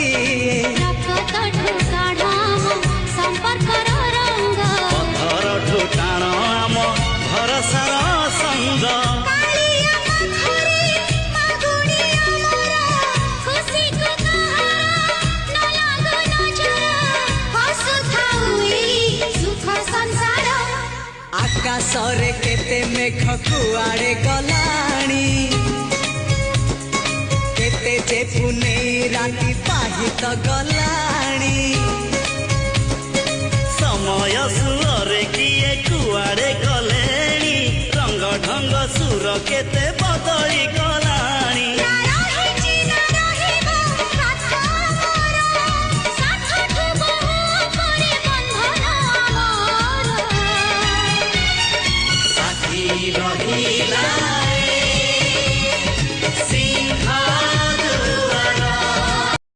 गोटिए पथर ठुटाण आम भरसार संग आकाशरे केते मेघ कुआड़े गलाणी केते जे पुने राती पाहित गलाणी समय सुरे किए कुआड़े गलेणी रंग ढंग सुर केते बदली गला।